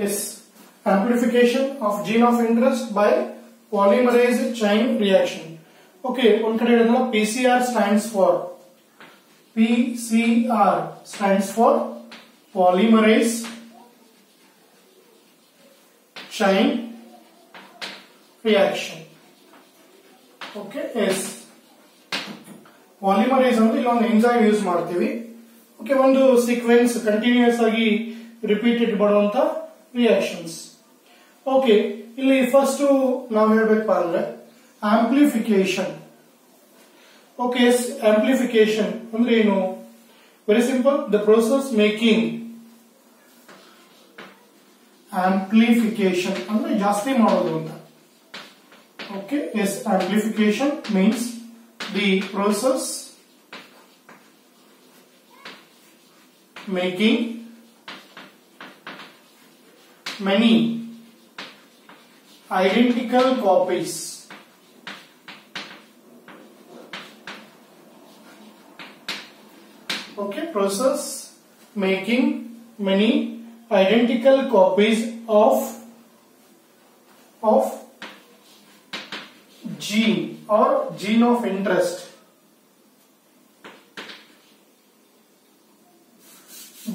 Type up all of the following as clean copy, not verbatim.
is amplification of gene of interest by polymerase chain reaction. Okay, one kade helidna PCR stands for polymerase chain reaction. Okay, yes. Polymerase ಅಂದ್ರೆ ಇಲ್ಲಿ ಒಂದು enzyme use ಮಾಡ್ತೀವಿ. Okay, ಒಂದು sequence continuous ಆಗಿ repeated ಮಾಡುವಂತ reactions. Okay, ಇಲ್ಲಿ first ನಾವು ಹೇಳ್ಬೇಕಪ್ಪ ಅಂದ್ರೆ ಆಂಪ್ಲಿಫಿಕೇಶನ್. ಓಕೆ, ಆಂಪ್ಲಿಫಿಕೇಶನ್ ಅಂದ್ರೆ ಏನು? Very simple, the process making amplification ಅಂದ್ರೆ ಜಾಸ್ತಿ ಮಾಡೋದು ಅಂತ. Okay, yes, amplification means the process making many identical copies process making many identical copies of gene or gene of interest.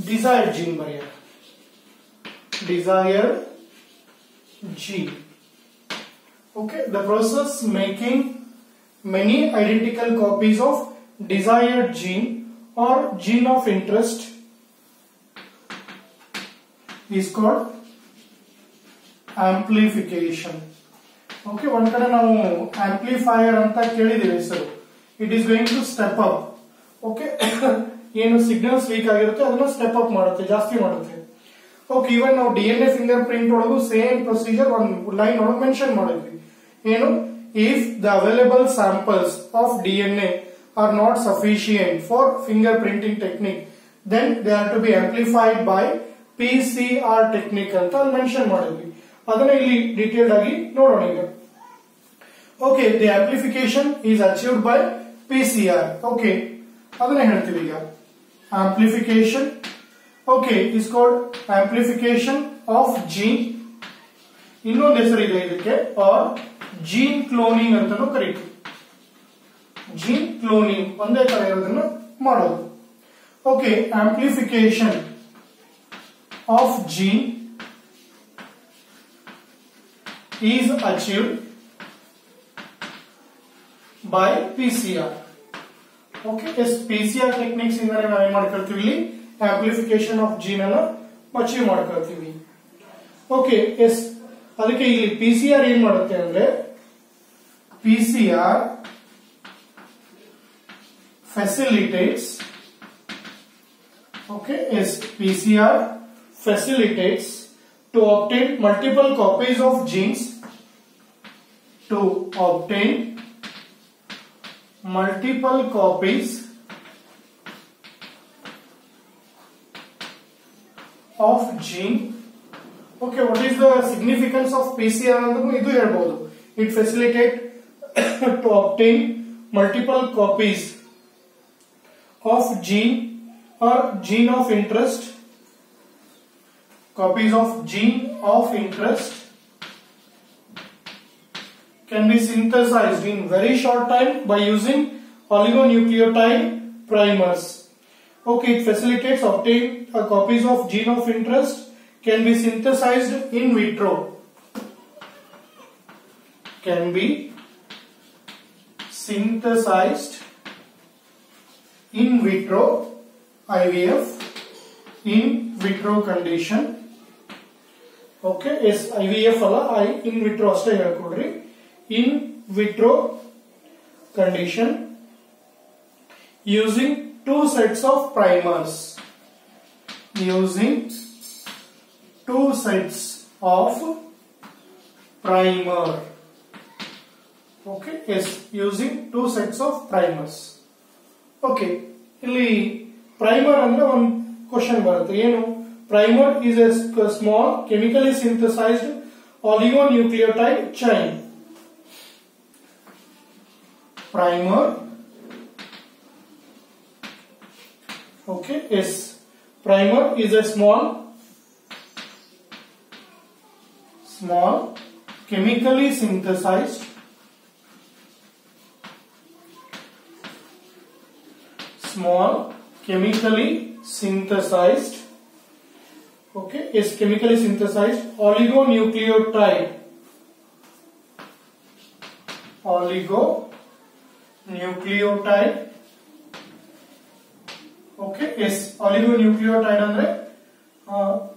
Desired gene barrier. Desired gene. Okay, the process making many identical copies of desired gene or gene of interest is called amplification. Okay, one kade ನಾವು amplifier ಅಂತ ಕೇಳಿದೀವಿ ಹೆಸರು. It is going to step up. Okay, ಏನು signals weak ಆಗಿರುತ್ತೆ ಅದನ್ನ step up ಮಾಡುತ್ತೆ, ಜಾಸ್ತಿ ಮಾಡುತ್ತೆ. Okay, ಇವನ್ ನಾವು DNA ಫಿಂಗರ್ ಪ್ರಿಂಟ್ ಒಳಗೂ ಸೇಮ್ ಪ್ರೊಸೀಜರ್ ಒಂದು ಲೈನ್ ಒಳಗೆ ಮೆನ್ಷನ್ ಮಾಡಿದ್ವಿ. ಏನು? If the available samples of DNA are not sufficient for fingerprinting technique, then they are to be amplified by PCR technique ಅಂತ ಅಲ್ಲಿ ಮೆನ್ಷನ್ ಮಾಡಿದ್ವಿ. ಅದನ್ನ ಇಲ್ಲಿ ಡೀಟೇಲ್ಡ್ ಆಗಿ ನೋಡೋಣ ಈಗ. Okay, the amplification is achieved by PCR. Okay, ಅದನ್ನ ಹೇಳ್ತೀವಿ ಈಗ. Amplification, okay, is called amplification of gene. ಇನ್ನೊಂದು ಹೆಸರಿದೆ ಇದಕ್ಕೆ, ಆರ್ ಜೀನ್ ಕ್ಲೋನಿಂಗ್ ಅಂತಾನೂ ಕರೀತೀವಿ. ಜೀನ್ ಕ್ಲೋನಿಂಗ್ ಒಂದೇ ತರ ಇರೋದನ್ನ ಮಾಡೋದು. Okay, amplification of gene is achieved by PCR. Okay, yes, PCR techniques ಇಂದಾನೆ ನಾವು ಏನು ಮಾಡ್ಕೊಳ್ತೀವಿ, ಇಲ್ಲಿ amplification of gene ಅನ್ನು ಅಚೀವ್ ಮಾಡ್ಕೊಳ್ತೀವಿ. ಓಕೆ, ಎಸ್, ಅದಕ್ಕೆ ಇಲ್ಲಿ PCR ಏನ್ ಮಾಡುತ್ತೆ ಅಂದ್ರೆ PCR facilitates, okay, yes, PCR facilitates to obtain multiple copies of genes, to obtain multiple copies of gene. Okay, what is the significance of PCR andru idu helbodu. It facilitate to obtain multiple copies of gene or gene of interest. Copies of gene of interest can be synthesized in very short time by using oligonucleotide primers. Okay, it facilitates obtain copies of gene of interest can be synthesized in vitro. Can be synthesized in vitro, IVF, in vitro condition. Okay, yes, IVF ಅಲ್ಲ, in vitro ಅಷ್ಟೇ ಹೇಳ್ಕೊಡ್ರಿ. In vitro condition using two sets of primers. Using two sets of primer. Okay, yes, using two sets of primers. Okay, ಇಲ್ಲಿ primer ಅಂದ್ರೆ ಒಂದು question ಬರುತ್ತೆ, ಏನು? Primer is a small chemically synthesized oligonucleotide chain. Primer, okay, yes, primer is a small small chemically synthesized okay, is chemically synthesized oligonucleotide okay, is oligonucleotide ಅಂದ್ರೆ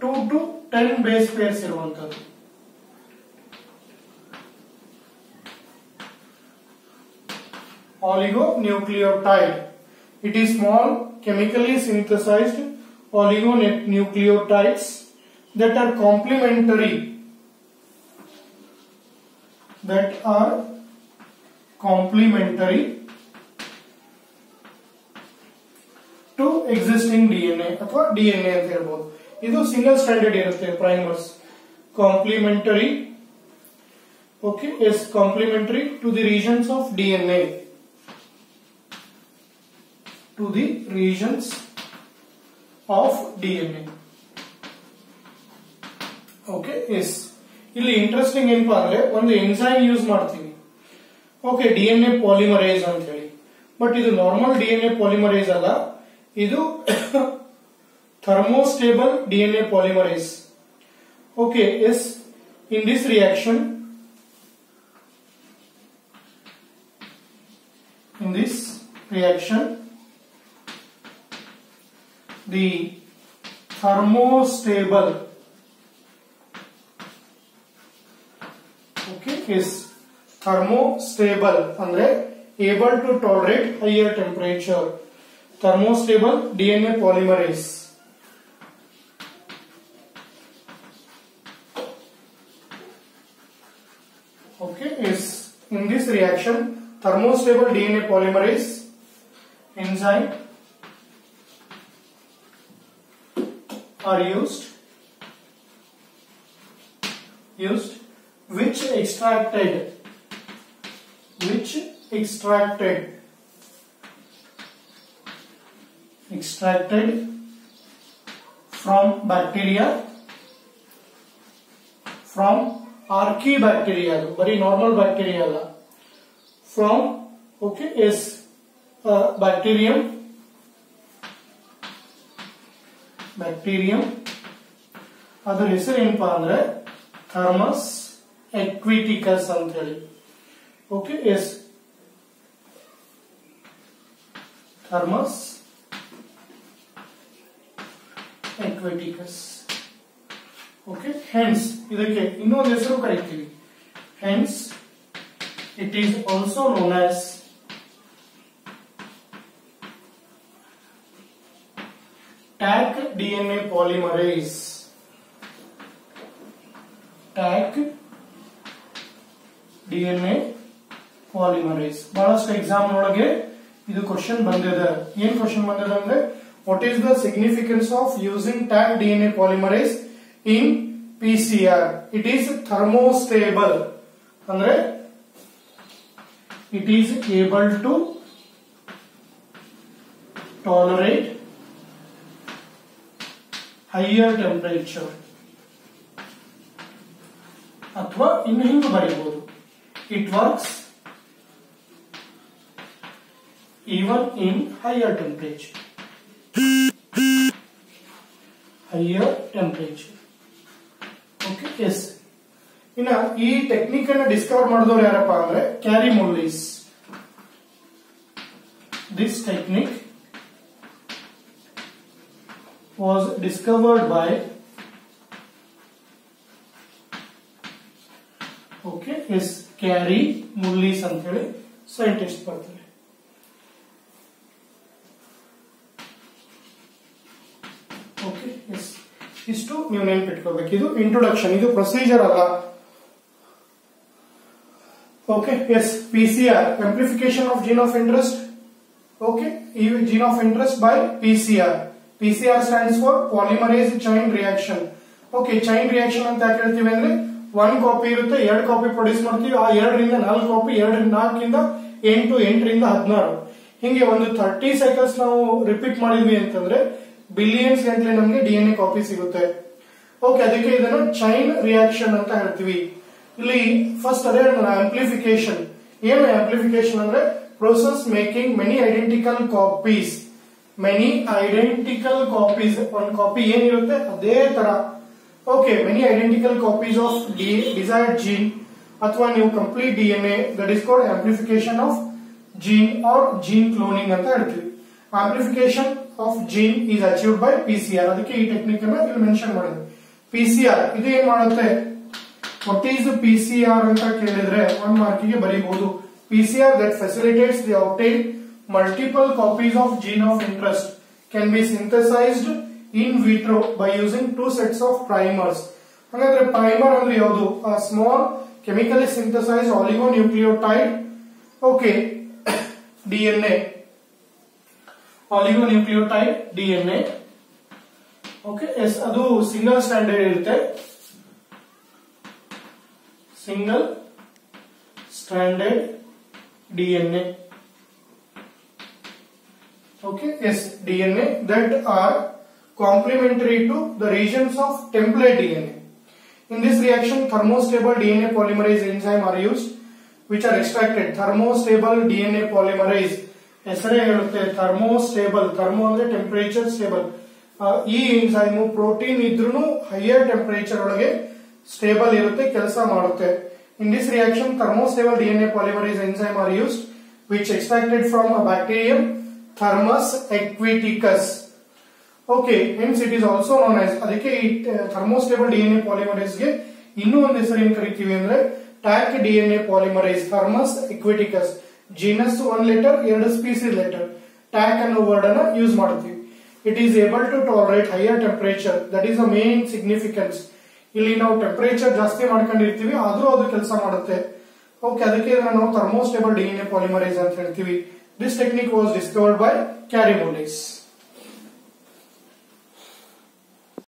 2 to 10 base pairs ಇರುವಂತದ್ದು. Oligonucleotide, it is small chemically synthesized oligonucleotides that are complementary to existing DNA ಅಥವಾ DNA ಅಂತ ಹೇಳ್ಬೋದು. ಇದು single standard ಇರುತ್ತೆ primers. Complementary okay, is complementary to the regions of DNA, to the regions of DNA. Okay, is ಇಲ್ಲಿ interesting ಏನಪ್ಪಾ ಅಂದ್ರೆ ಒಂದು enzyme use ಮಾಡ್ತೀವಿ. ಓಕೆ, DNA ಪಾಲಿಮರೇಸ್ ಅಂತ ಹೇಳಿ. ಬಟ್ ಇದು ನಾರ್ಮಲ್ DNA ಪಾಲಿಮರೇಸ್ ಅಲ್ಲ, ಇದು thermostable DNA polymerase. Okay, is in this reaction the thermostable okay, is thermostable ಅಂದ್ರೆ able to tolerate higher temperature. Thermostable DNA polymerase. Okay, is in this reaction thermostable DNA polymerase enzyme are used which extracted from bacteria, from archaebacteria, very normal bacteria alla, from okay, is bacterium ಅದರ ಹೆಸರು ಏನಪ್ಪಾ ಅಂದ್ರೆ thermos aquaticus ಅಂತ ಹೇಳಿ. Okay, yes Thermus aquaticus. Okay, hence ಇದಕ್ಕೆ ಇನ್ನೊಂದು ಹೆಸರು ಕರೀತೀವಿ. Hence it is also known as Taq DNA polymerase. Taq DNA polymerase. ಬಹಳಷ್ಟು ಎಕ್ಸಾಮ್ ಒಳಗೆ ಇದು ಕ್ವಶನ್ ಬಂದಿದೆ. ಏನ್ ಕ್ವಶನ್ ಬಂದಿದೆ ಅಂದ್ರೆ what is the significance of using Taq DNA polymerase in PCR? It is thermostable ಅಂದ್ರೆ it is able to tolerate higher temperature. ಅಥವಾ ಇನ್ನು ಹಿಂಗೆ ಬರೀಬಹುದು, it works even in higher temperature. Okay, yes. ಇನ್ನ ಈ ಟೆಕ್ನಿಕ್ ಅನ್ನ Discover ಮಾಡಿದವರು ಯಾರಪ್ಪ ಅಂದ್ರೆ Kary Mullis. This technique was discovered by okay, is Kary Mullis ಅಂತ ಹೇಳಿ ಸೈಂಟಿಸ್ಟ್ ಬರ್ತಾರೆ. ಓಕೆ, ಎಸ್, ಇಷ್ಟು ನೀವು ನೆನ್ಪಿಟ್ಕೋಬೇಕು. ಇದು ಇಂಟ್ರೊಡಕ್ಷನ್, ಇದು ಪ್ರೊಸೀಜರ್ ಅಲ್ಲ. Okay, yes, PCR amplification of gene of interest. Okay, gene of interest by PCR. PCR stands for polymerase chain reaction. Okay, chain reaction ಅಂತ ಯಾಕೆ ಹೇಳ್ತೀವಿ ಅಂದ್ರೆ 1 ಕಾಪಿ ಇರುತ್ತೆ, 2 ಕಾಪಿ ಪ್ರೊಡ್ಯೂಸ್ ಮಾಡ್ತೀವಿ, ಆ 2 ರಿಂದ 4 ಕಾಪಿ, 2 ರಿಂದ 4 ಇಂದ 8, 8 ರಿಂದ 16, ಹಿಂಗೆ ಒಂದು 30 ಸೈಕಲ್ಸ್ ನಾವು ರಿಪೀಟ್ ಮಾಡಿದ್ವಿ ಅಂತಂದ್ರೆ ಬಿಲಿಯನ್ಸ್ ಗಂಟಲೆ ನಮಗೆ DNA ಕಾಪಿ ಸಿಗುತ್ತೆ. ಓಕೆ, ಅದಕ್ಕೆ ಇದನ್ನು ಚೈನ್ ರಿಯಾಕ್ಷನ್ ಅಂತ ಹೇಳ್ತೀವಿ. ಇಲ್ಲಿ ಫಸ್ಟ್ ಅದೇ ಆಂಪ್ಲಿಫಿಕೇಶನ್. ಏನು ಆಂಪ್ಲಿಫಿಕೇಶನ್ ಅಂದ್ರೆ process making many identical copies. Many identical copies, ಒಂದು ಕಾಪಿ ಏನಿರುತ್ತೆ ಅದೇ ತರ. Okay, many identical copies of desired gene ಅಥವಾ ನೀವು complete DNA, that is called amplification of gene or gene cloning ಅಂತ ಹೇಳ್ತೀವಿ. Amplification of gene is achieved by PCR. ಅದಕ್ಕೆ ಈ ಟೆಕ್ನಿಕ್ ಅನ್ನ ಇಲ್ಲಿ ಮೆನ್ಷನ್ ಮಾಡಿದ್ವಿ. PCR ಇದು ಏನ್ ಮಾಡುತ್ತೆ, ವಾಟ್ ಈಸ್ PCR ಅಂತ ಕೇಳಿದ್ರೆ 1 ಮಾರ್ಕಿಗೆ ಬರೀಬಹುದು. PCR that facilitates the obtain multiple copies of gene of interest can be synthesized in vitro by using 2 sets of primers. ಹಾಗಾದ್ರೆ ಪ್ರೈಮರ್ ಅಂದ್ರೆ ಯಾವುದು? Small chemically synthesize oligonucleotide, okay, DNA, oligonucleotide DNA. Okay, yes, ಅದು single standard ಇರುತ್ತೆ. Single standard DNA. Okay, yes, DNA that are complementary to the regions of template DNA. In this reaction, thermostable DNA polymerase enzyme are used, which are extracted. Thermostable DNA polymerase ಹೆಸರೇ ಹೇಳುತ್ತೆ thermostable. thermo ಅಂದ್ರೆ temperature stable. ಈ enzyme protein ಇದ್ರೂ higher temperature ಒಳಗೆ stable ಇರುತ್ತೆ, ಕೆಲಸ ಮಾಡುತ್ತೆ. In this reaction, thermostable DNA polymerase enzyme are used, which extracted from a bacterium Thermus aquaticus. Okay, hence it is also known as, ಅದಕ್ಕೆ ಈ thermostable DNA polymerase ಗೆ ಇನ್ನೂ ಒಂದು ಹೆಸರು ಏನ್ ಕರಿತೀವಿ ಅಂದ್ರೆ TAC DNA polymerase, Thermus aquaticus. genus 1 letter, 2 species letter. TAC ಅನ್ನೋ ವರ್ಡ್ ಅನ್ನ ಯೂಸ್ ಮಾಡ್ತೀವಿ. It is able to tolerate higher temperature. That is the main significance. ಇಲ್ಲಿ ನಾವು ಟೆಂಪರೇಚರ್ ಜಾಸ್ತಿ ಮಾಡ್ಕೊಂಡಿರ್ತೀವಿ, ಆದ್ರೂ ಅದು ಕೆಲಸ ಮಾಡುತ್ತೆ. ಓಕೆ, ಅದಕ್ಕೆ ನಾವು thermostable DNA polymerase ಅಂತ ಹೇಳ್ತೀವಿ. This technique was discovered by Carey Mullis.